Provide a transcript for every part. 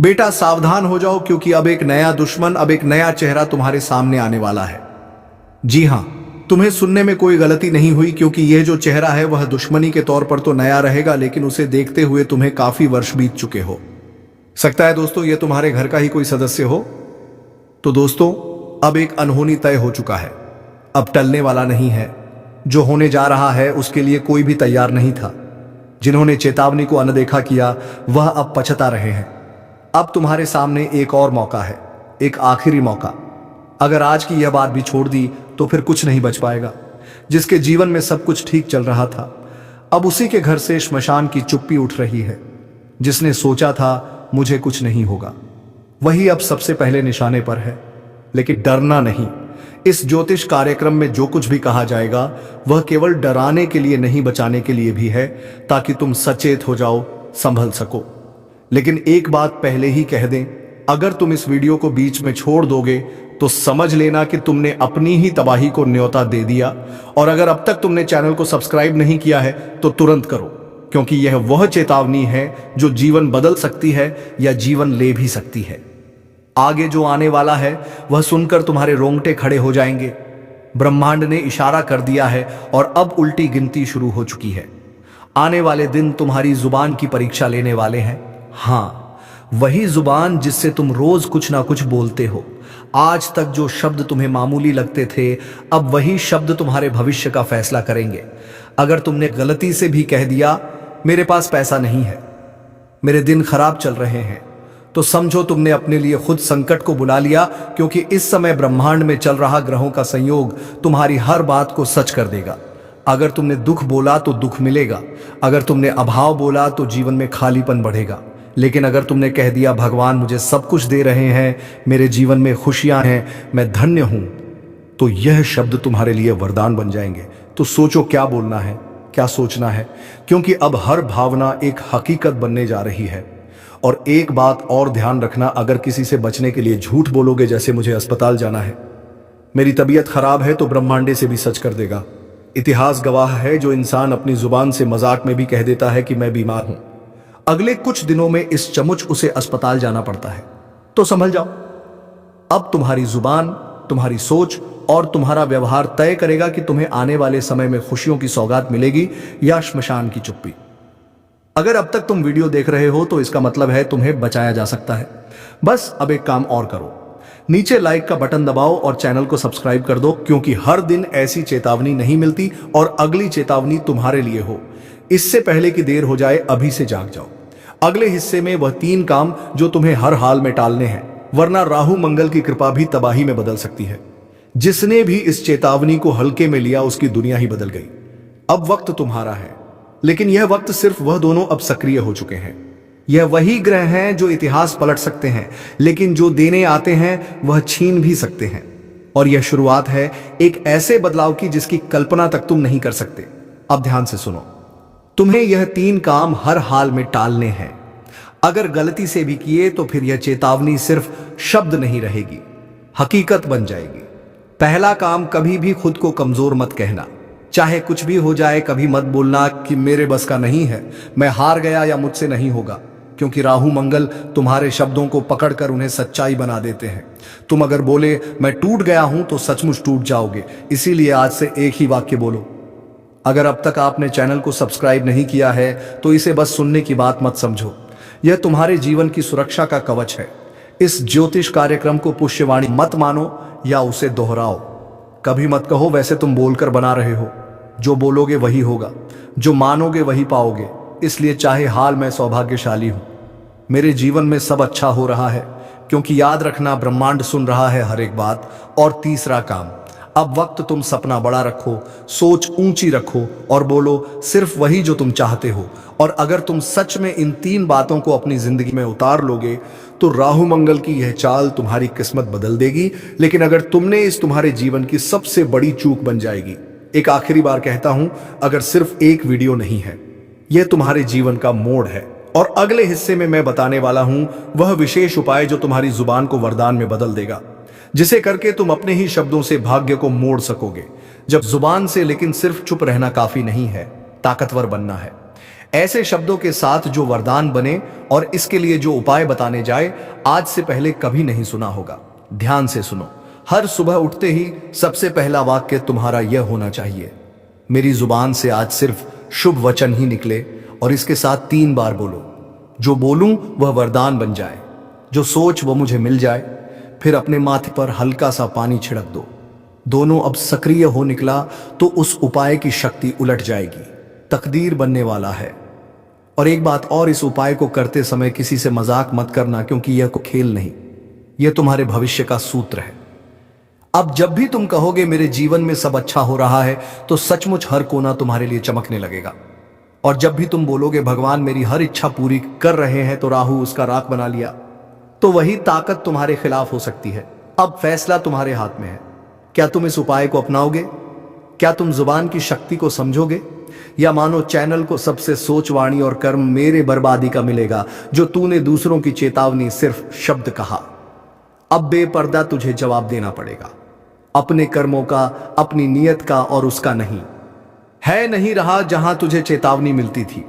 बेटा सावधान हो जाओ, क्योंकि अब एक नया दुश्मन, अब एक नया चेहरा तुम्हारे सामने आने वाला है। जी हां, तुम्हें सुनने में कोई गलती नहीं हुई, क्योंकि यह जो चेहरा है वह दुश्मनी के तौर पर तो नया रहेगा, लेकिन उसे देखते हुए तुम्हें काफी वर्ष बीत चुके हो सकता है दोस्तों यह तुम्हारे घर का ही कोई सदस्य हो। तो दोस्तों, अब एक अनहोनी तय हो चुका है, अब टलने वाला नहीं है। जो होने जा रहा है उसके लिए कोई भी तैयार नहीं था। जिन्होंने चेतावनी को अनदेखा किया वह अब पछता रहे हैं। अब तुम्हारे सामने एक और मौका है, एक आखिरी मौका। अगर आज की यह बात भी छोड़ दी तो फिर कुछ नहीं बच पाएगा। जिसके जीवन में सब कुछ ठीक चल रहा था, अब उसी के घर से श्मशान की चुप्पी उठ रही है। जिसने सोचा था मुझे कुछ नहीं होगा, वही अब सबसे पहले निशाने पर है। लेकिन डरना नहीं। इस ज्योतिष कार्यक्रम में जो कुछ भी कहा जाएगा वह केवल डराने के लिए नहीं, बचाने के लिए भी है, ताकि तुम सचेत हो जाओ, संभल सको। लेकिन एक बात पहले ही कह दें, अगर तुम इस वीडियो को बीच में छोड़ दोगे तो समझ लेना कि तुमने अपनी ही तबाही को न्योता दे दिया। और अगर अब तक तुमने चैनल को सब्सक्राइब नहीं किया है तो तुरंत करो, क्योंकि यह वह चेतावनी है जो जीवन बदल सकती है या जीवन ले भी सकती है। आगे जो आने वाला है वह सुनकर तुम्हारे रोंगटे खड़े हो जाएंगे। ब्रह्मांड ने इशारा कर दिया है और अब उल्टी गिनती शुरू हो चुकी है। आने वाले दिन तुम्हारी जुबान की परीक्षा लेने वाले हैं। हाँ, वही जुबान जिससे तुम रोज कुछ ना कुछ बोलते हो। आज तक जो शब्द तुम्हें मामूली लगते थे, अब वही शब्द तुम्हारे भविष्य का फैसला करेंगे। अगर तुमने गलती से भी कह दिया मेरे पास पैसा नहीं है, मेरे दिन खराब चल रहे हैं, तो समझो तुमने अपने लिए खुद संकट को बुला लिया, क्योंकि इस समय ब्रह्मांड में चल रहा ग्रहों का संयोग तुम्हारी हर बात को सच कर देगा। अगर तुमने दुख बोला तो दुख मिलेगा, अगर तुमने अभाव बोला तो जीवन में खालीपन बढ़ेगा। लेकिन अगर तुमने कह दिया भगवान मुझे सब कुछ दे रहे हैं, मेरे जीवन में खुशियां हैं, मैं धन्य हूं, तो यह शब्द तुम्हारे लिए वरदान बन जाएंगे। तो सोचो क्या बोलना है, क्या सोचना है, क्योंकि अब हर भावना एक हकीकत बनने जा रही है। और एक बात और ध्यान रखना, अगर किसी से बचने के लिए झूठ बोलोगे, जैसे मुझे अस्पताल जाना है, मेरी तबीयत खराब है, तो ब्रह्मांडे से भी सच कर देगा। इतिहास गवाह है, जो इंसान अपनी जुबान से मजाक में भी कह देता है कि मैं बीमार हूं, अगले कुछ दिनों में इस चमुच उसे अस्पताल जाना पड़ता है। तो संभल जाओ। अब तुम्हारी जुबान, तुम्हारी सोच और तुम्हारा व्यवहार तय करेगा कि तुम्हें आने वाले समय में खुशियों की सौगात मिलेगी या श्मशान की चुप्पी। अगर अब तक तुम वीडियो देख रहे हो तो इसका मतलब है तुम्हें बचाया जा सकता है। बस अब एक काम और करो, नीचे लाइक का बटन दबाओ और चैनल को सब्सक्राइब कर दो, क्योंकि हर दिन ऐसी चेतावनी नहीं मिलती और अगली चेतावनी तुम्हारे लिए हो। इससे पहले कि देर हो जाए, अभी से जाग जाओ। अगले हिस्से में वह 3 काम जो तुम्हें हर हाल में टालने हैं, वरना राहु मंगल की कृपा भी तबाही में बदल सकती है। जिसने भी इस चेतावनी को हल्के में लिया उसकी दुनिया ही बदल गई। अब वक्त तुम्हारा है, लेकिन यह वक्त सिर्फ वह दोनों अब सक्रिय हो चुके हैं। यह वही ग्रह हैं जो इतिहास पलट सकते हैं, लेकिन जो देने आते हैं वह छीन भी सकते हैं। और यह शुरुआत है एक ऐसे बदलाव की जिसकी कल्पना तक तुम नहीं कर सकते। अब ध्यान से सुनो, तुम्हें यह 3 काम हर हाल में टालने हैं। अगर गलती से भी किए तो फिर यह चेतावनी सिर्फ शब्द नहीं रहेगी, हकीकत बन जाएगी। पहला काम, कभी भी खुद को कमजोर मत कहना। चाहे कुछ भी हो जाए, कभी मत बोलना कि मेरे बस का नहीं है, मैं हार गया या मुझसे नहीं होगा, क्योंकि राहु मंगल तुम्हारे शब्दों को पकड़कर उन्हें सच्चाई बना देते हैं। तुम अगर बोले मैं टूट गया हूं तो सचमुच टूट जाओगे। इसीलिए आज से एक ही वाक्य बोलो। अगर अब तक आपने चैनल को सब्सक्राइब नहीं किया है तो इसे बस सुनने की बात मत समझो, यह तुम्हारे जीवन की सुरक्षा का कवच है। इस ज्योतिष कार्यक्रम को पुष्यवाणी मत मानो या उसे दोहराओ। कभी मत कहो वैसे तुम बोलकर बना रहे हो। जो बोलोगे वही होगा, जो मानोगे वही पाओगे। इसलिए चाहे हाल मैं सौभाग्यशाली हूं, मेरे जीवन में सब अच्छा हो रहा है, क्योंकि याद रखना ब्रह्मांड सुन रहा है हर एक बात। और तीसरा काम, अब वक्त तुम सपना बड़ा रखो, सोच ऊंची रखो और बोलो सिर्फ वही जो तुम चाहते हो। और अगर तुम सच में इन 3 बातों को अपनी जिंदगी में उतार लोगे तो राहु मंगल की यह चाल तुम्हारी किस्मत बदल देगी। लेकिन अगर तुमने इस तुम्हारे जीवन की सबसे बड़ी चूक बन जाएगी। एक आखिरी बार कहता हूं, अगर सिर्फ एक वीडियो नहीं है, यह तुम्हारे जीवन का मोड़ है। और अगले हिस्से में मैं बताने वाला हूं वह विशेष उपाय जो तुम्हारी जुबान को वरदान में बदल देगा, जिसे करके तुम अपने ही शब्दों से भाग्य को मोड़ सकोगे। जब जुबान से लेकिन सिर्फ चुप रहना काफी नहीं है, ताकतवर बनना है। ऐसे शब्दों के साथ जो वरदान बने और इसके लिए जो उपाय बताने जाए, आज से पहले कभी नहीं सुना होगा। ध्यान से सुनो। हर सुबह उठते ही सबसे पहला वाक्य तुम्हारा यह होना चाहिए, मेरी जुबान से आज सिर्फ शुभ वचन ही निकले, और इसके साथ 3 बार बोलो। जो बोलूं वह वरदान बन जाए, जो सोच वो मुझे मिल जाए। फिर अपने माथे पर हल्का सा पानी छिड़क दो। दोनों अब सक्रिय हो निकला तो उस उपाय की शक्ति उलट जाएगी, तकदीर बनने वाला है। और एक बात और, इस उपाय को करते समय किसी से मजाक मत करना, क्योंकि यह कोई खेल नहीं, यह तुम्हारे भविष्य का सूत्र है। अब जब भी तुम कहोगे मेरे जीवन में सब अच्छा हो रहा है, तो सचमुच हर कोना तुम्हारे लिए चमकने लगेगा। और जब भी तुम बोलोगे भगवान मेरी हर इच्छा पूरी कर रहे हैं, तो राहु उसका राख बना लिया, तो वही ताकत तुम्हारे खिलाफ हो सकती है। अब फैसला तुम्हारे हाथ में है। क्या तुम इस उपाय को अपनाओगे? क्या तुम जुबान की शक्ति को समझोगे, या मानो चैनल को सबसे सोच, वाणी और कर्म मेरे बर्बादी का मिलेगा, जो तूने दूसरों की चेतावनी सिर्फ शब्द कहा। अब बेपर्दा तुझे जवाब देना पड़ेगा, अपने कर्मों का, अपनी नियत का, और उसका नहीं है नहीं रहा जहां तुझे चेतावनी मिलती थी।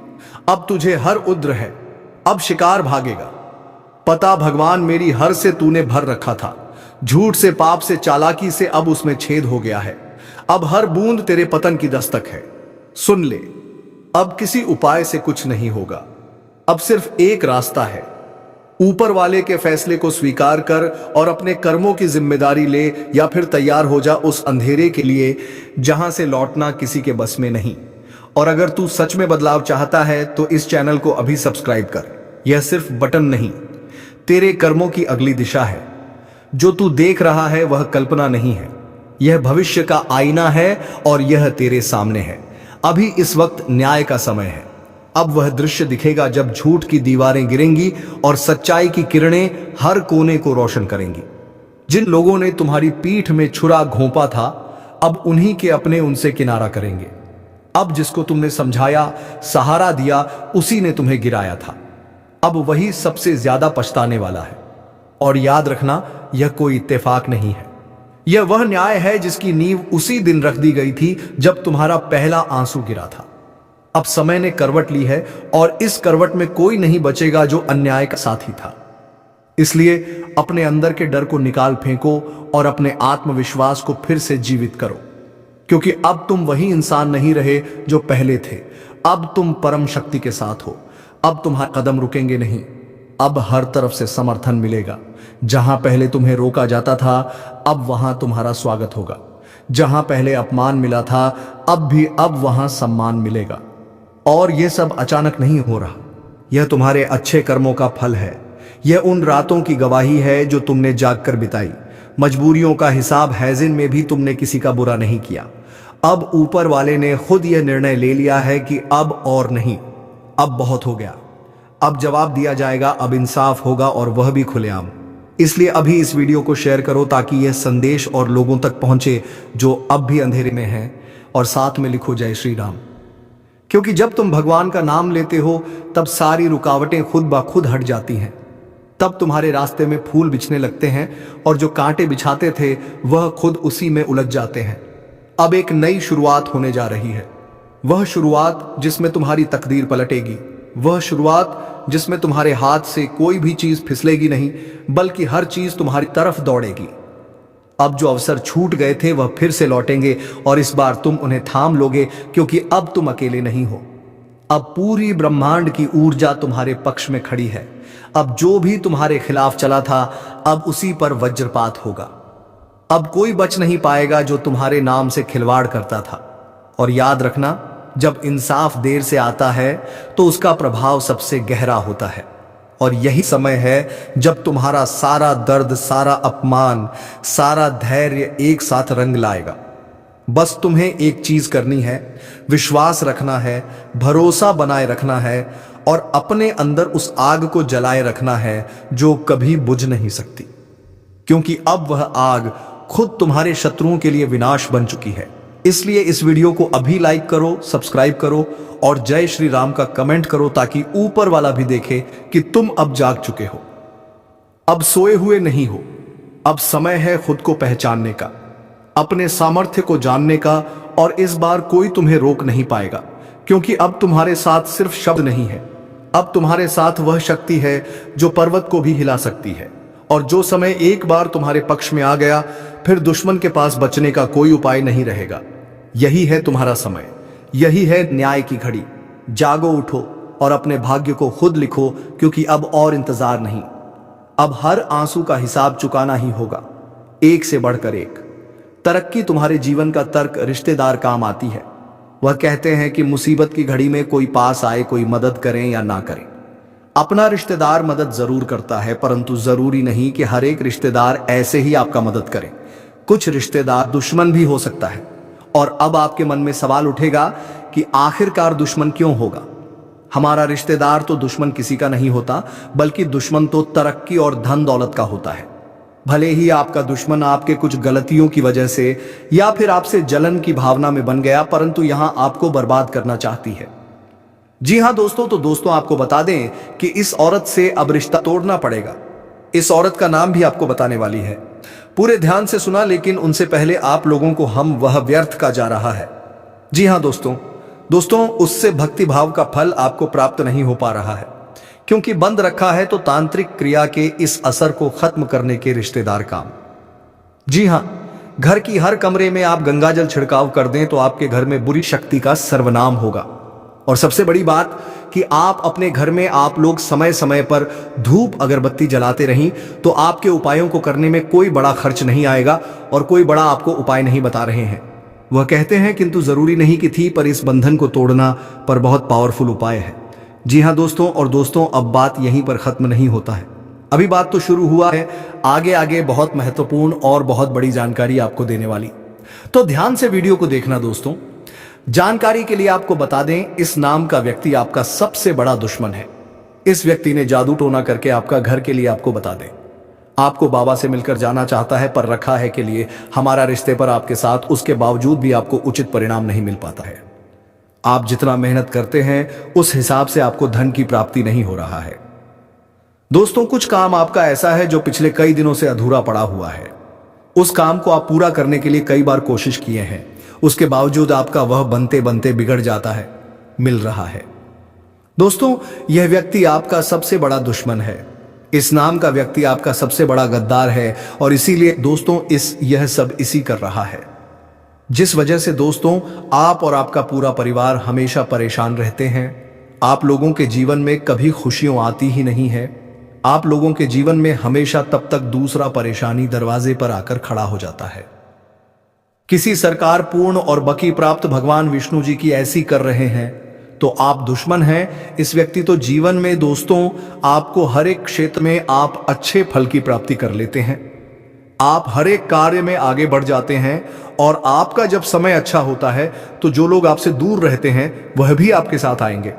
अब तुझे हर उद्र है, अब शिकार भागेगा। पता भगवान मेरी हर से तूने भर रखा था, झूठ से, पाप से, चालाकी से, अब उसमें छेद हो गया है। अब हर बूंद तेरे पतन की दस्तक है। सुन ले, अब किसी उपाय से कुछ नहीं होगा। अब सिर्फ एक रास्ता है, ऊपर वाले के फैसले को स्वीकार कर और अपने कर्मों की जिम्मेदारी ले, या फिर तैयार हो जा उस अंधेरे के लिए जहां से लौटना किसी के बस में नहीं। और अगर तू सच में बदलाव चाहता है तो इस चैनल को अभी सब्सक्राइब कर। यह सिर्फ बटन नहीं, तेरे कर्मों की अगली दिशा है। जो तू देख रहा है वह कल्पना नहीं है, यह भविष्य का आईना है, और यह तेरे सामने है। अभी इस वक्त न्याय का समय है। अब वह दृश्य दिखेगा जब झूठ की दीवारें गिरेंगी और सच्चाई की किरणें हर कोने को रोशन करेंगी। जिन लोगों ने तुम्हारी पीठ में छुरा घोंपा था, अब उन्हीं के अपने उनसे किनारा करेंगे। अब जिसको तुमने समझाया, सहारा दिया, उसी ने तुम्हें गिराया था। अब वही सबसे ज्यादा पछताने वाला है। और याद रखना, यह कोई इत्तेफाक नहीं है, यह वह न्याय है जिसकी नींव उसी दिन रख दी गई थी जब तुम्हारा पहला आंसू गिरा था। अब समय ने करवट ली है, और इस करवट में कोई नहीं बचेगा जो अन्याय का साथी था। इसलिए अपने अंदर के डर को निकाल फेंको और अपने आत्मविश्वास को फिर से जीवित करो, क्योंकि अब तुम वही इंसान नहीं रहे जो पहले थे। अब तुम परम शक्ति के साथ हो। अब तुम्हारे कदम रुकेंगे नहीं। अब हर तरफ से समर्थन मिलेगा। जहां पहले तुम्हें रोका जाता था, अब वहां तुम्हारा स्वागत होगा। जहां पहले अपमान मिला था, अब वहां सम्मान मिलेगा। और यह सब अचानक नहीं हो रहा, यह तुम्हारे अच्छे कर्मों का फल है। यह उन रातों की गवाही है जो तुमने जागकर बिताई। मजबूरियों का हिसाब हैजिन में भी तुमने किसी का बुरा नहीं किया। अब ऊपर वाले ने खुद यह निर्णय ले लिया है कि अब और नहीं, अब बहुत हो गया। अब जवाब दिया जाएगा, अब इंसाफ होगा, और वह भी खुलेआम। इसलिए अभी इस वीडियो को शेयर करो ताकि यह संदेश और लोगों तक पहुंचे जो अब भी अंधेरे में हैं, और साथ में लिखो जय श्री राम। क्योंकि जब तुम भगवान का नाम लेते हो, तब सारी रुकावटें खुद ब खुद हट जाती हैं। तब तुम्हारे रास्ते में फूल बिछने लगते हैं, और जो कांटे बिछाते थे वह खुद उसी में उलझ जाते हैं। अब एक नई शुरुआत होने जा रही है, वह शुरुआत जिसमें तुम्हारी तकदीर पलटेगी, वह शुरुआत जिसमें तुम्हारे हाथ से कोई भी चीज फिसलेगी नहीं, बल्कि हर चीज तुम्हारी तरफ दौड़ेगी। अब जो अवसर छूट गए थे वह फिर से लौटेंगे, और इस बार तुम उन्हें थाम लोगे, क्योंकि अब तुम अकेले नहीं हो। अब पूरी ब्रह्मांड की ऊर्जा तुम्हारे पक्ष में खड़ी है। अब जो भी तुम्हारे खिलाफ चला था, अब उसी पर वज्रपात होगा। अब कोई बच नहीं पाएगा जो तुम्हारे नाम से खिलवाड़ करता था। और याद रखना, जब इंसाफ देर से आता है तो उसका प्रभाव सबसे गहरा होता है। और यही समय है जब तुम्हारा सारा दर्द, सारा अपमान, सारा धैर्य एक साथ रंग लाएगा। बस तुम्हें एक चीज करनी है, विश्वास रखना है, भरोसा बनाए रखना है, और अपने अंदर उस आग को जलाए रखना है जो कभी बुझ नहीं सकती। क्योंकि अब वह आग खुद तुम्हारे शत्रुओं के लिए विनाश बन चुकी है। इसलिए इस वीडियो को अभी लाइक करो, सब्सक्राइब करो, और जय श्री राम का कमेंट करो, ताकि ऊपर वाला भी देखे कि तुम अब जाग चुके हो। अब सोए हुए नहीं हो। अब समय है खुद को पहचानने का, अपने सामर्थ्य को जानने का, और इस बार कोई तुम्हें रोक नहीं पाएगा, क्योंकि अब तुम्हारे साथ सिर्फ शब्द नहीं है, अब तुम्हारे साथ वह शक्ति है जो पर्वत को भी हिला सकती है। और जो समय एक बार तुम्हारे पक्ष में आ गया, फिर दुश्मन के पास बचने का कोई उपाय नहीं रहेगा। यही है तुम्हारा समय, यही है न्याय की घड़ी। जागो, उठो और अपने भाग्य को खुद लिखो, क्योंकि अब और इंतजार नहीं। अब हर आंसू का हिसाब चुकाना ही होगा, एक से बढ़कर एक। तरक्की तुम्हारे जीवन का तर्क रिश्तेदार काम आती है। वह कहते हैं कि मुसीबत की घड़ी में कोई पास आए, कोई मदद करें या ना करें। अपना रिश्तेदार मदद जरूर करता है, परंतु जरूरी नहीं कि हर एक रिश्तेदार ऐसे ही आपका मदद करे। कुछ रिश्तेदार दुश्मन भी हो सकता है। और अब आपके मन में सवाल उठेगा कि आखिरकार दुश्मन क्यों होगा? हमारा रिश्तेदार तो दुश्मन किसी का नहीं होता, बल्कि दुश्मन तो तरक्की और धन दौलत का होता है। भले ही आपका दुश्मन आपके कुछ गलतियों की वजह से या फिर आपसे जलन की भावना में बन गया, परंतु यहां आपको बर्बाद करना चाहती है। जी हां दोस्तों, तो दोस्तों आपको बता दें कि इस औरत से अब रिश्ता तोड़ना पड़ेगा। इस औरत का नाम भी आपको बताने वाली है। पूरे ध्यान से सुना, लेकिन उनसे पहले आप लोगों को हम वह व्यर्थ का जा रहा है। जी हां दोस्तों उससे भक्ति भाव का फल आपको प्राप्त नहीं हो पा रहा है, क्योंकि बंद रखा है तो तांत्रिक क्रिया के इस असर को खत्म करने के रिश्तेदार काम। जी हां, घर की हर कमरे में आप गंगाजल छिड़काव कर दें तो आपके घर में बुरी शक्ति का सर्वनाम होगा। और सबसे बड़ी बात कि आप अपने घर में आप लोग समय समय पर धूप अगरबत्ती जलाते रहीं तो आपके उपायों को करने में कोई बड़ा खर्च नहीं आएगा और कोई बड़ा आपको उपाय नहीं बता रहे हैं। वह कहते हैं किंतु जरूरी नहीं कि थी, पर इस बंधन को तोड़ना पर बहुत पावरफुल उपाय है। जी हां दोस्तों, अब बात यहीं पर खत्म नहीं होता है। अभी बात तो शुरू हुआ है, आगे आगे बहुत महत्वपूर्ण और बहुत बड़ी जानकारी आपको देने वाली। तो ध्यान से वीडियो को देखना दोस्तों। जानकारी के लिए आपको बता दें, इस नाम का व्यक्ति आपका सबसे बड़ा दुश्मन है। इस व्यक्ति ने जादू टोना करके आपका घर के लिए आपको बता दें। आपको बाबा से मिलकर जाना चाहता है, पर रखा है के लिए हमारा रिश्ते पर आपके साथ, उसके बावजूद भी आपको उचित परिणाम नहीं मिल पाता है। आप जितना मेहनत करते हैं उस हिसाब से आपको धन की प्राप्ति नहीं हो रहा है। दोस्तों कुछ काम आपका ऐसा है जो पिछले कई दिनों से अधूरा पड़ा हुआ है। उस काम को आप पूरा करने के लिए कई बार कोशिश किए हैं, उसके बावजूद आपका वह बनते बनते बिगड़ जाता है। मिल रहा है दोस्तों, यह व्यक्ति आपका सबसे बड़ा दुश्मन है। इस नाम का व्यक्ति आपका सबसे बड़ा गद्दार है और इसीलिए दोस्तों यह सब इसी कर रहा है, जिस वजह से दोस्तों आप और आपका पूरा परिवार हमेशा परेशान रहते हैं। आप लोगों के जीवन में कभी खुशियां आती ही नहीं है। आप लोगों के जीवन में हमेशा तब तक दूसरा परेशानी दरवाजे पर आकर खड़ा हो जाता है। किसी सरकार पूर्ण और बकी प्राप्त भगवान विष्णु जी की ऐसी कर रहे हैं तो आप दुश्मन हैं। इस व्यक्ति तो जीवन में दोस्तों आपको हर एक क्षेत्र में आप अच्छे फल की प्राप्ति कर लेते हैं। आप हर एक कार्य में आगे बढ़ जाते हैं और आपका जब समय अच्छा होता है तो जो लोग आपसे दूर रहते हैं वह भी आपके साथ आएंगे।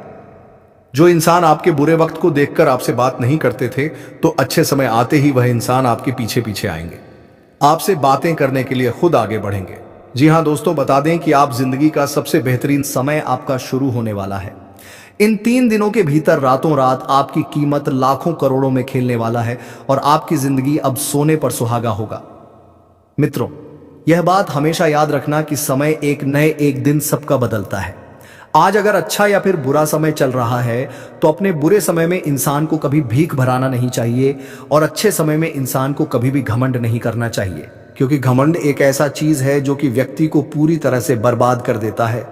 जो इंसान आपके बुरे वक्त को देखकर आपसे बात नहीं करते थे, तो अच्छे समय आते ही वह इंसान आपके पीछे पीछे आएंगे, आपसे बातें करने के लिए खुद आगे बढ़ेंगे। जी हां दोस्तों, बता दें कि आप जिंदगी का सबसे बेहतरीन समय आपका शुरू होने वाला है। इन 3 दिनों के भीतर रातों रात आपकी कीमत लाखों करोड़ों में खेलने वाला है और आपकी जिंदगी अब सोने पर सुहागा होगा। मित्रों, यह बात हमेशा याद रखना कि समय एक दिन सबका बदलता है। आज अगर अच्छा या फिर बुरा समय चल रहा है तो अपने बुरे समय में इंसान को कभी भीख भराना नहीं चाहिए और अच्छे समय में इंसान को कभी भी घमंड नहीं करना चाहिए, क्योंकि घमंड एक ऐसा चीज है जो कि व्यक्ति को पूरी तरह से बर्बाद कर देता है।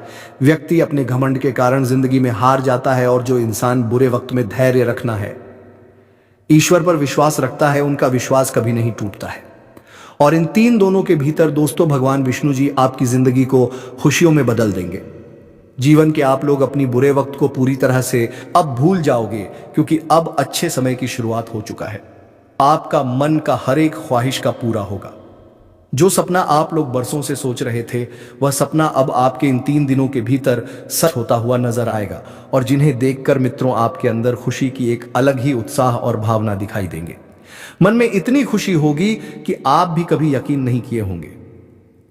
व्यक्ति अपने घमंड के कारण जिंदगी में हार जाता है और जो इंसान बुरे वक्त में धैर्य रखना है, ईश्वर पर विश्वास रखता है, उनका विश्वास कभी नहीं टूटता है। और इन 3 दोनों के भीतर दोस्तों भगवान विष्णु जी आपकी जिंदगी को खुशियों में बदल देंगे। जीवन के आप लोग अपनी बुरे वक्त को पूरी तरह से अब भूल जाओगे, क्योंकि अब अच्छे समय की शुरुआत हो चुका है। आपका मन का हर एक ख्वाहिश का पूरा होगा। जो सपना आप लोग बरसों से सोच रहे थे, वह सपना अब आपके इन 3 दिनों के भीतर सच होता हुआ नजर आएगा और जिन्हें देखकर मित्रों आपके अंदर खुशी की एक अलग ही उत्साह और भावना दिखाई देंगे। मन में इतनी खुशी होगी कि आप भी कभी यकीन नहीं किए होंगे।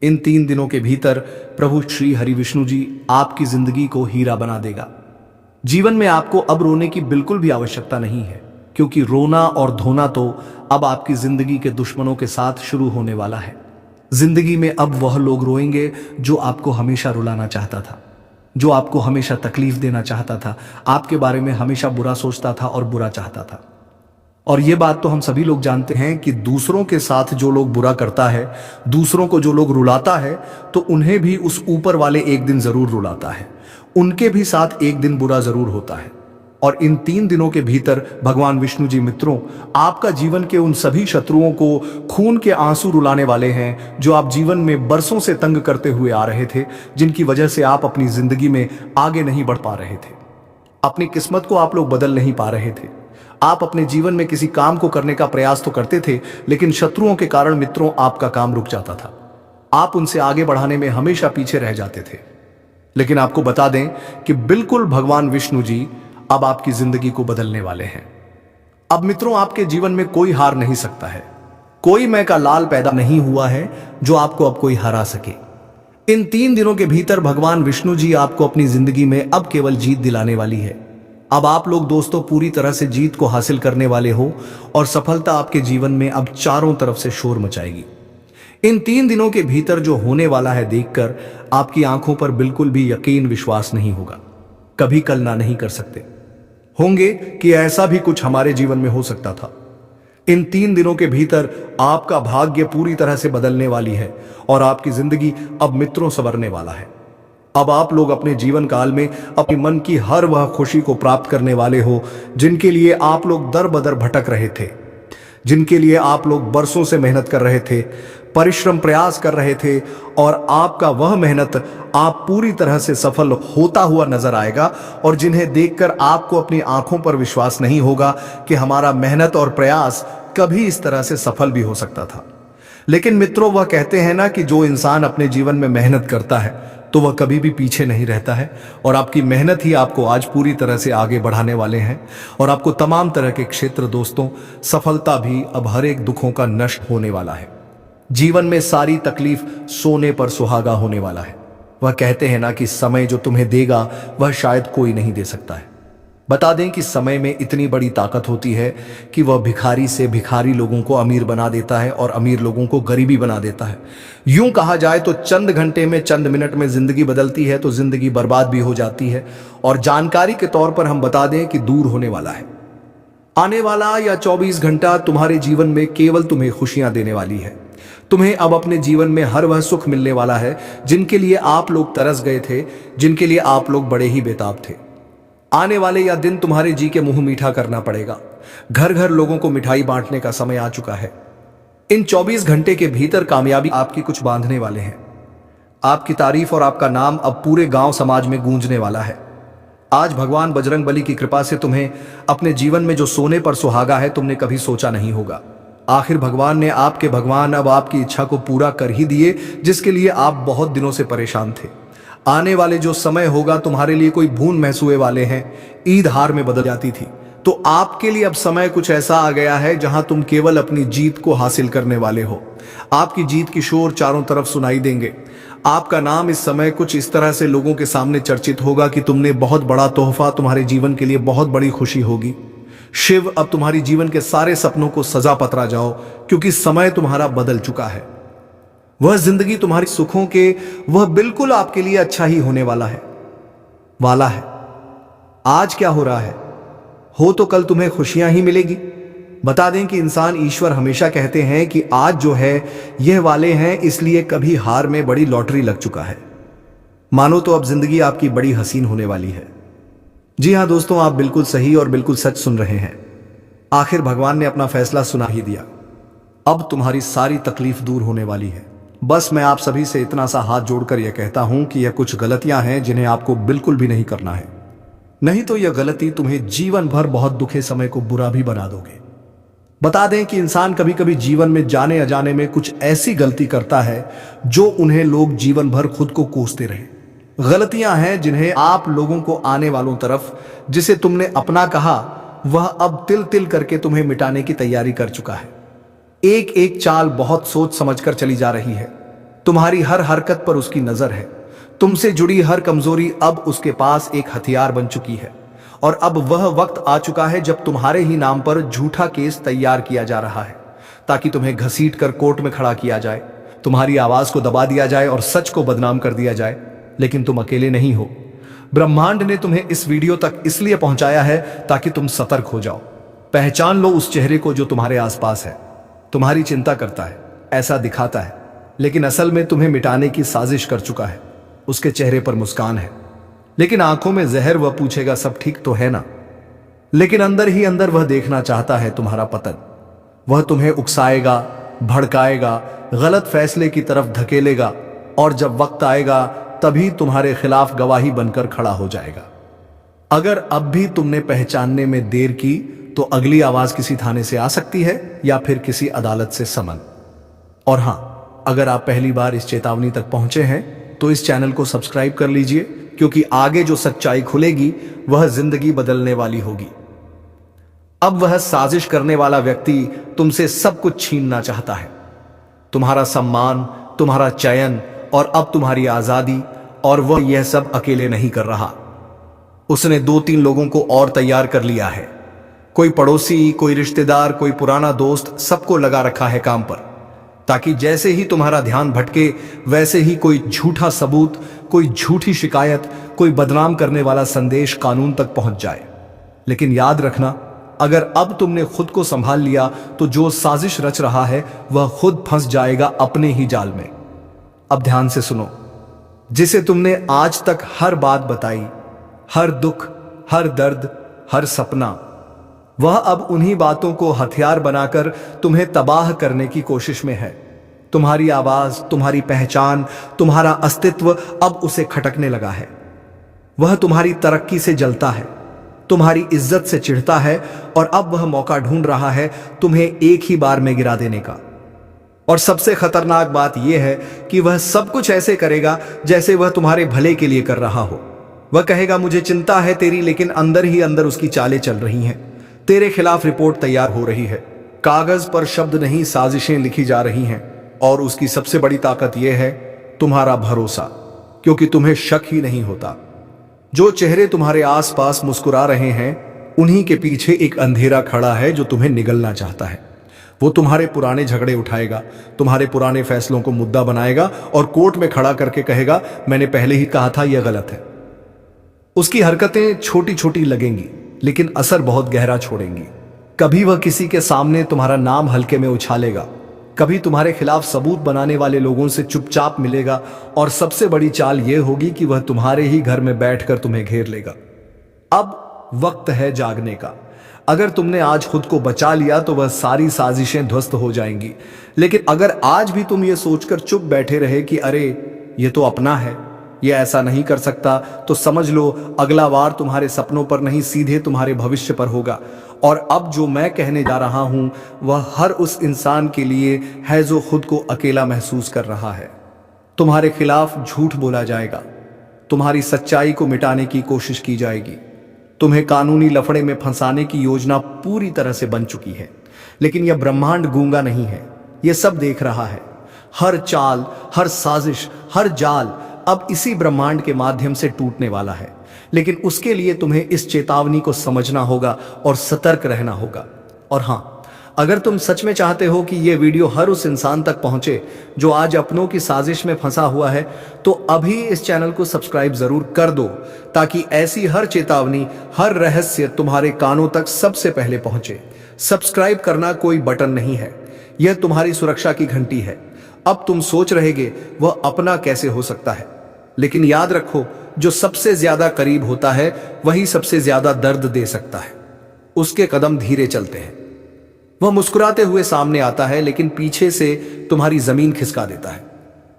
इन 3 दिनों के भीतर प्रभु श्री हरि विष्णु जी आपकी जिंदगी को हीरा बना देगा। जीवन में आपको अब रोने की बिल्कुल भी आवश्यकता नहीं है, क्योंकि रोना और धोना तो अब आपकी जिंदगी के दुश्मनों के साथ शुरू होने वाला है। जिंदगी में अब वह लोग रोएंगे जो आपको हमेशा रुलाना चाहता था। जो आपको हमेशा तकलीफ देना चाहता था, आपके बारे में हमेशा बुरा सोचता था और बुरा चाहता था। और ये बात तो हम सभी लोग जानते हैं कि दूसरों के साथ जो लोग बुरा करता है, दूसरों को जो लोग रुलाता है, तो उन्हें भी उस ऊपर वाले एक दिन जरूर रुलाता है, उनके भी साथ एक दिन बुरा जरूर होता है। और इन 3 दिनों के भीतर भगवान विष्णु जी मित्रों आपका जीवन के उन सभी शत्रुओं को खून के आंसू रुलाने वाले हैं जो आप जीवन में बरसों से तंग करते हुए आ रहे थे, जिनकी वजह से आप अपनी जिंदगी में आगे नहीं बढ़ पा रहे थे, अपनी किस्मत को आप लोग बदल नहीं पा रहे थे। आप अपने जीवन में किसी काम को करने का प्रयास तो करते थे, लेकिन शत्रुओं के कारण मित्रों आपका काम रुक जाता था। आप उनसे आगे बढ़ाने में हमेशा पीछे रह जाते थे। लेकिन आपको बता दें कि बिल्कुल भगवान विष्णु जी अब आपकी जिंदगी को बदलने वाले हैं। अब मित्रों आपके जीवन में कोई हार नहीं सकता है, कोई मैं का लाल पैदा नहीं हुआ है जो आपको अब कोई हरा सके। इन 3 दिनों के भीतर भगवान विष्णु जी आपको अपनी जिंदगी में अब केवल जीत दिलाने वाली है। अब आप लोग दोस्तों पूरी तरह से जीत को हासिल करने वाले हो और सफलता आपके जीवन में अब चारों तरफ से शोर मचाएगी। इन 3 दिनों के भीतर जो होने वाला है देखकर आपकी आंखों पर बिल्कुल भी यकीन विश्वास नहीं होगा, कभी कल्पना नहीं कर सकते होंगे कि ऐसा भी कुछ हमारे जीवन में हो सकता था। इन 3 दिनों के भीतर आपका भाग्य पूरी तरह से बदलने वाली है और आपकी जिंदगी अब मित्रों संवरने वाला है। अब आप लोग अपने जीवन काल में अपने मन की हर वह खुशी को प्राप्त करने वाले हो जिनके लिए आप लोग दर बदर भटक रहे थे, जिनके लिए आप लोग बरसों से मेहनत कर रहे थे, परिश्रम प्रयास कर रहे थे, और आपका वह मेहनत आप पूरी तरह से सफल होता हुआ नजर आएगा और जिन्हें देखकर आपको अपनी आंखों पर विश्वास नहीं होगा कि हमारा मेहनत और प्रयास कभी इस तरह से सफल भी हो सकता था। लेकिन मित्रों वह कहते हैं ना कि जो इंसान अपने जीवन में मेहनत करता है तो वह कभी भी पीछे नहीं रहता है, और आपकी मेहनत ही आपको आज पूरी तरह से आगे बढ़ाने वाले हैं और आपको तमाम तरह के क्षेत्र दोस्तों सफलता भी अब हर एक दुखों का नष्ट होने वाला है। जीवन में सारी तकलीफ सोने पर सुहागा होने वाला है। वह कहते हैं ना कि समय जो तुम्हें देगा वह शायद कोई नहीं दे सकता है। बता दें कि समय में इतनी बड़ी ताकत होती है कि वह भिखारी से भिखारी लोगों को अमीर बना देता है और अमीर लोगों को गरीबी बना देता है। यूं कहा जाए तो चंद घंटे में चंद मिनट में जिंदगी बदलती है तो जिंदगी बर्बाद भी हो जाती है। और जानकारी के तौर पर हम बता दें कि दूर होने वाला है आने वाला या 24 घंटा तुम्हारे जीवन में केवल तुम्हें खुशियां देने वाली है। तुम्हें अब अपने जीवन में हर वह सुख मिलने वाला है जिनके लिए आप लोग तरस गए थे, जिनके लिए आप लोग बड़े ही बेताब थे। आने वाले यह दिन तुम्हारे जी के मुंह मीठा करना पड़ेगा। घर घर लोगों को मिठाई बांटने का समय आ चुका है। इन 24 घंटे के भीतर कामयाबी आपकी कुछ बांधने वाले हैं। आपकी तारीफ और आपका नाम अब पूरे गांव समाज में गूंजने वाला है। आज भगवान बजरंगबली की कृपा से तुम्हें अपने जीवन में जो सोने पर सुहागा है तुमने कभी सोचा नहीं होगा। आखिर भगवान ने आपके भगवान अब आपकी इच्छा को पूरा कर ही दिए जिसके लिए आप बहुत दिनों से परेशान थे। आने वाले जो समय होगा तुम्हारे लिए कोई भून महसूए वाले हैं। ईद हार में बदल जाती थी तो आपके लिए अब समय कुछ ऐसा आ गया है जहां तुम केवल अपनी जीत को हासिल करने वाले हो। आपकी जीत की शोर चारों तरफ सुनाई देंगे। आपका नाम इस समय कुछ इस तरह से लोगों के सामने चर्चित होगा कि तुमने बहुत बड़ा तोहफा, तुम्हारे जीवन के लिए बहुत बड़ी खुशी होगी। शिव अब तुम्हारी जीवन के सारे सपनों को सजा पतरा जाओ क्योंकि समय तुम्हारा बदल चुका है। वह जिंदगी तुम्हारी सुखों के वह बिल्कुल आपके लिए अच्छा ही होने वाला है। आज क्या हो रहा है हो तो कल तुम्हें खुशियां ही मिलेगी। बता दें कि इंसान ईश्वर हमेशा कहते हैं कि आज जो है यह वाले हैं, इसलिए कभी हार में बड़ी लॉटरी लग चुका है। मानो तो अब जिंदगी आपकी बड़ी हसीन होने वाली है। जी हां दोस्तों, आप बिल्कुल सही और बिल्कुल सच सुन रहे हैं। आखिर भगवान ने अपना फैसला सुना ही दिया। अब तुम्हारी सारी तकलीफ दूर होने वाली है। बस मैं आप सभी से इतना सा हाथ जोड़कर यह कहता हूं कि यह कुछ गलतियां हैं जिन्हें आपको बिल्कुल भी नहीं करना है, नहीं तो यह गलती तुम्हें जीवन भर बहुत दुखे समय को बुरा भी बना दोगे। बता दें कि इंसान कभी कभी जीवन में जाने अजाने में कुछ ऐसी गलती करता है जो उन्हें लोग जीवन भर खुद को कोसते रहे। गलतियां हैं जिन्हें आप लोगों को आने वालों तरफ जिसे तुमने अपना कहा वह अब तिल तिल करके तुम्हें मिटाने की तैयारी कर चुका है। एक एक चाल बहुत सोच समझकर चली जा रही है। तुम्हारी हर हरकत पर उसकी नजर है। तुमसे जुड़ी हर कमजोरी अब उसके पास एक हथियार बन चुकी है और अब वह वक्त आ चुका है जब तुम्हारे ही नाम पर झूठा केस तैयार किया जा रहा है ताकि तुम्हें घसीट कर कोर्ट में खड़ा किया जाए, तुम्हारी आवाज को दबा दिया जाए और सच को बदनाम कर दिया जाए। लेकिन तुम अकेले नहीं हो। ब्रह्मांड ने तुम्हें इस वीडियो तक इसलिए पहुंचाया है ताकि तुम सतर्क हो जाओ। पहचान लो उस चेहरे को जो तुम्हारे आसपास है, तुम्हारी चिंता करता है, ऐसा दिखाता है, लेकिन असल में तुम्हें मिटाने की साजिश कर चुका है। उसके चेहरे पर मुस्कान है, लेकिन आंखों में जहर। वह पूछेगा सब ठीक तो है ना, लेकिन अंदर ही अंदर वह देखना चाहता है तुम्हारा पतन। वह तुम्हें उकसाएगा, भड़काएगा, गलत फैसले की तरफ धकेलेगा, और जब वक्त आएगा तभी तुम्हारे खिलाफ गवाही बनकर खड़ा हो जाएगा। अगर अब भी तुमने पहचानने में देर की तो अगली आवाज किसी थाने से आ सकती है या फिर किसी अदालत से समन। और हां, अगर आप पहली बार इस चेतावनी तक पहुंचे हैं तो इस चैनल को सब्सक्राइब कर लीजिए, क्योंकि आगे जो सच्चाई खुलेगी वह जिंदगी बदलने वाली होगी। अब वह साजिश करने वाला व्यक्ति तुमसे सब कुछ छीनना चाहता है, तुम्हारा सम्मान, तुम्हारा चयन और अब तुम्हारी आजादी। और वह यह सब अकेले नहीं कर रहा, उसने 2-3 लोगों को और तैयार कर लिया है। कोई पड़ोसी, कोई रिश्तेदार, कोई पुराना दोस्त, सबको लगा रखा है काम पर, ताकि जैसे ही तुम्हारा ध्यान भटके वैसे ही कोई झूठा सबूत, कोई झूठी शिकायत, कोई बदनाम करने वाला संदेश कानून तक पहुंच जाए। लेकिन याद रखना, अगर अब तुमने खुद को संभाल लिया तो जो साजिश रच रहा है वह खुद फंस जाएगा अपने ही जाल में। अब ध्यान से सुनो, जिसे तुमने आज तक हर बात बताई, हर दुख, हर दर्द, हर सपना, वह अब उन्हीं बातों को हथियार बनाकर तुम्हें तबाह करने की कोशिश में है। तुम्हारी आवाज, तुम्हारी पहचान, तुम्हारा अस्तित्व अब उसे खटकने लगा है। वह तुम्हारी तरक्की से जलता है, तुम्हारी इज्जत से चिढ़ता है, और अब वह मौका ढूंढ रहा है तुम्हें एक ही बार में गिरा देने का। और सबसे खतरनाक बात यह है कि वह सब कुछ ऐसे करेगा जैसे वह तुम्हारे भले के लिए कर रहा हो। वह कहेगा मुझे चिंता है तेरी, लेकिन अंदर ही अंदर उसकी चालें चल रही हैं। तेरे खिलाफ रिपोर्ट तैयार हो रही है, कागज पर शब्द नहीं साजिशें लिखी जा रही हैं। और उसकी सबसे बड़ी ताकत यह है तुम्हारा भरोसा, क्योंकि तुम्हें शक ही नहीं होता। जो चेहरे तुम्हारे आसपास मुस्कुरा रहे हैं उन्हीं के पीछे एक अंधेरा खड़ा है जो तुम्हें निगलना चाहता है। वो तुम्हारे पुराने झगड़े उठाएगा, तुम्हारे पुराने फैसलों को मुद्दा बनाएगा और कोर्ट में खड़ा करके कहेगा मैंने पहले ही कहा था यह गलत है। उसकी हरकतें छोटी छोटी लगेंगी लेकिन असर बहुत गहरा छोड़ेंगी। कभी वह किसी के सामने तुम्हारा नाम हल्के में उछालेगा, कभी तुम्हारे खिलाफ सबूत बनाने वाले लोगों से चुपचाप मिलेगा, और सबसे बड़ी चाल यह होगी कि वह तुम्हारे ही घर में बैठकर तुम्हें घेर लेगा। अब वक्त है जागने का। अगर तुमने आज खुद को बचा लिया तो वह सारी साजिशें ध्वस्त हो जाएंगी। लेकिन अगर आज भी तुम ये सोचकर चुप बैठे रहे कि अरे ये तो अपना है, ये ऐसा नहीं कर सकता, तो समझ लो अगला वार तुम्हारे सपनों पर नहीं सीधे तुम्हारे भविष्य पर होगा। और अब जो मैं कहने जा रहा हूं वह हर उस इंसान के लिए है जो खुद को अकेला महसूस कर रहा है। तुम्हारे खिलाफ झूठ बोला जाएगा, तुम्हारी सच्चाई को मिटाने की कोशिश की जाएगी, तुम्हें कानूनी लफड़े में फंसाने की योजना पूरी तरह से बन चुकी है। लेकिन यह ब्रह्मांड गूंगा नहीं है, यह सब देख रहा है। हर चाल, हर साजिश, हर जाल अब इसी ब्रह्मांड के माध्यम से टूटने वाला है। लेकिन उसके लिए तुम्हें इस चेतावनी को समझना होगा और सतर्क रहना होगा। और हां, अगर तुम सच में चाहते हो कि यह वीडियो हर उस इंसान तक पहुंचे जो आज अपनों की साजिश में फंसा हुआ है, तो अभी इस चैनल को सब्सक्राइब जरूर कर दो, ताकि ऐसी हर चेतावनी, हर रहस्य तुम्हारे कानों तक सबसे पहले पहुंचे। सब्सक्राइब करना कोई बटन नहीं है, यह तुम्हारी सुरक्षा की घंटी है। अब तुम सोच रहेगे वह अपना कैसे हो सकता है, लेकिन याद रखो जो सबसे ज्यादा करीब होता है वही सबसे ज्यादा दर्द दे सकता है। उसके कदम धीरे चलते हैं, वह मुस्कुराते हुए सामने आता है लेकिन पीछे से तुम्हारी जमीन खिसका देता है।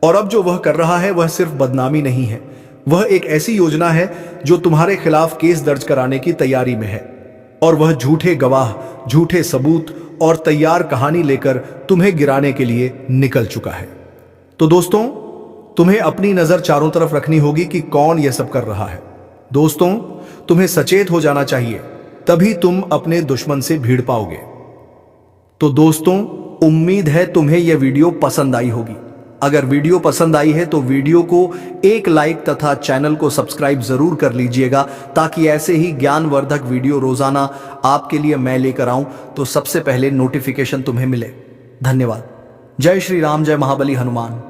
और अब जो वह कर रहा है वह सिर्फ बदनामी नहीं है, वह एक ऐसी योजना है जो तुम्हारे खिलाफ केस दर्ज कराने की तैयारी में है। और वह झूठे गवाह, झूठे सबूत और तैयार कहानी लेकर तुम्हें गिराने के लिए निकल चुका है। तो दोस्तों, तुम्हें अपनी नजर चारों तरफ रखनी होगी कि कौन यह सब कर रहा है। दोस्तों, तुम्हें सचेत हो जाना चाहिए, तभी तुम अपने दुश्मन से भीड़ पाओगे। तो दोस्तों, उम्मीद है तुम्हें यह वीडियो पसंद आई होगी। अगर वीडियो पसंद आई है तो वीडियो को एक लाइक तथा चैनल को सब्सक्राइब जरूर कर लीजिएगा, ताकि ऐसे ही ज्ञानवर्धक वीडियो रोजाना आपके लिए मैं लेकर आऊं तो सबसे पहले नोटिफिकेशन तुम्हें मिले। धन्यवाद। जय श्री राम, जय महाबली हनुमान।